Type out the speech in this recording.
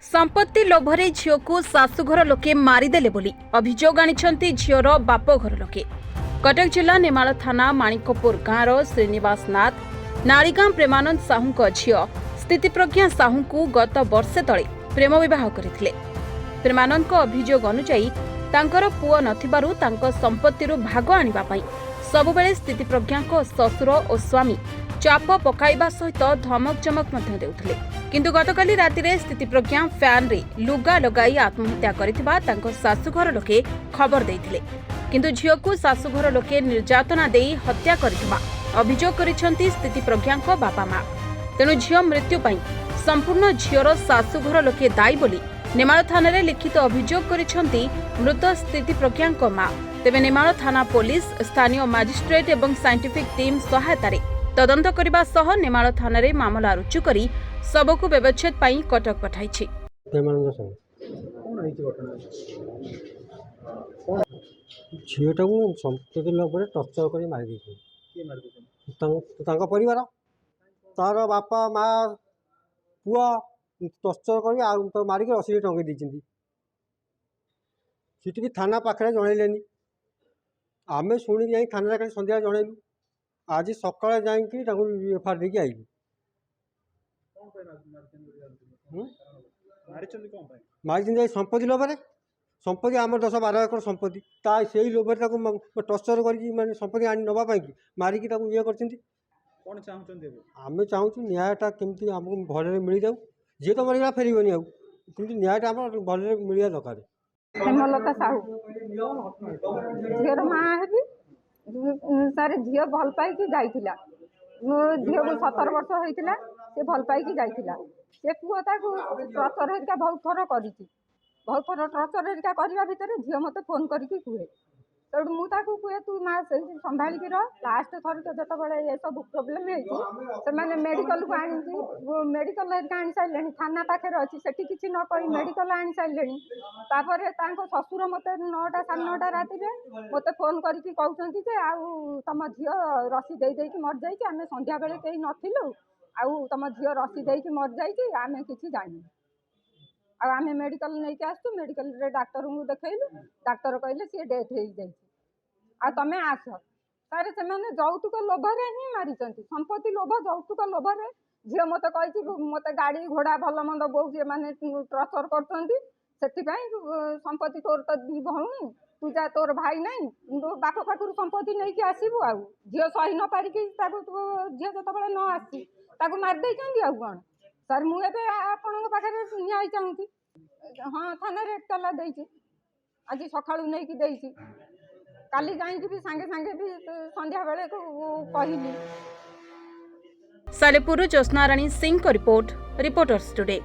संपत्ति लोभरे झील को शाशुघर लोके मारिदेले बोली अभियोग आनिछंती झीवर बापघर लोके। कटक जिला नेमाल थाना माणिकपुर गाँवर श्रीनिवास नाथ नाड़ीगां प्रेमानंद साहू झील स्थितिप्रज्ञा साहू को गत वर्षे तले प्रेम विवाह करथिले। प्रेमानंद अभियोग अनुसायी तांकर पुओ नथिबारु तांको संपत्तिरु भाग आनिबा पई सबुबेले स्थितिप्रज्ञा ससुर और स्वामी चाप पकाइबा सहित धमक चमक देउथिले। किंतु गतकाली रातिरे स्थितिप्रज्ञा फैन रे लुगा लगाई आत्महत्या करिथिबा तांको शाशुघर लोके खबर देइथिले। किंतु झियो को शाशुघर लोके निर्यातना देई हत्या करिथिबा अभियोग करिसंती स्थितिप्रज्ञा बापा मां। तेणु झियो मृत्यु पई संपूर्ण झियोर शाशुघर लोके दायी बोली नेमाल थाना रे लिखित अभियोग करिसंती मृत स्थितिप्रज्ञा मां। तेबे नेमाल थाना पुलिस स्थानीय मजिस्ट्रेट एवं साइंटिफिक टीम सहायता तदंत करने सह नेमाल थाना रे मामला रुजु करी सबको व्यवच्छेद पाई कटक पठाइछि। झीटा को संपत्ति लोभर टर्चर कर मारी परिवार तार बापा माँ पुआ टर्चर कर मारिक रसी टंगे देती सीट भी थाना पाखे जनइलेनि आम शुणी जा थाना सन्ध्या जनइलु आज सकाଳେ ଯାଇକି ତାଙ୍କୁ ଏଫଆଇଆର ଦେଇକି ଆଇଲୁ। ମାରିଛନ୍ତି ସମ୍ପତ୍ତି ଲୋଭରେ। ସମ୍ପତ୍ତି ଆମର 10-12 ଏକର ସମ୍ପତ୍ତି ତା ସେଇ ଲୋଭରେ ତାକୁ ଟର୍ଚର କରିକି ମାନେ ସମ୍ପତ୍ତି ଆଣି ନେବା ପାଇଁକି ମାରିକି ତାକୁ ଇଏ କରିଛନ୍ତି। କ'ଣ ଚାହୁଁଛନ୍ତି ଏବେ? ଆମେ ଚାହୁଁଛୁ ନ୍ୟାୟଟା କେମିତି ଆମକୁ ଭଲରେ ମିଳିଯାଉ। ଯିଏ ତ ମରିଗଲା ଫେରିବନି ଆଉ, କିନ୍ତୁ ନ୍ୟାୟଟା ଆମର ଭଲରେ ମିଳିବା ଦରକାର। हेमलता साहू झीर माँ हेबी सारे झील भल पाई जाइला झील को 17 वर्ष होता से भल पाई जाइला से पुओ टर्चर हेरिका बहुत थर कर बहुत थर टर्चर हेरिका करने भितर झील मत फोन करके कहे तेणु मुझे कहे तू माँ से संभालिक रह। लास्ट थर जो ये सब प्रोब्लेम होने मेडिकल को आनी मेडिकल आनी सारे थाना पाखे अच्छी से किसी न कही मेडिकल आनी सारे ससुर मत 9टा 9:30 राति मत फोन करके कहते तुम झील रसी दे मर जाइए आम संध्या बेले कहीं नथिलु तुम झील रसी दे मर जाइए आम किसी जानी आम मेडिकल नहीं आसू मेडिकल डाक्तर को देखलु डाक्तर कहले सी डेथ हो जाए तुम आस सारे से यौतुक लोभरे ही मारी संपत्ति लोभ यौतुक लोभरे झील मत कही मत गाड़ी घोड़ा भल मंद बहुत मैंने टर्चर कर संपत्ति तोर तो दी भौणी तू जा तोर भाई नहीं बाप पाखर संपत्ति नहीं कि आसबू आ झील सही न पारिकी झील जो न आसी मारिदे कौन सर मुझे आपण पाखे न्याय चाहूँगी। हाँ थाना एतला आज सका नहीं काली जाइए सांगे सांगे भी संध्या बेले कहली। सालेपुर ज्योत्स्नाराणी सिंह को रिपोर्ट रिपोर्टर्स टुडे।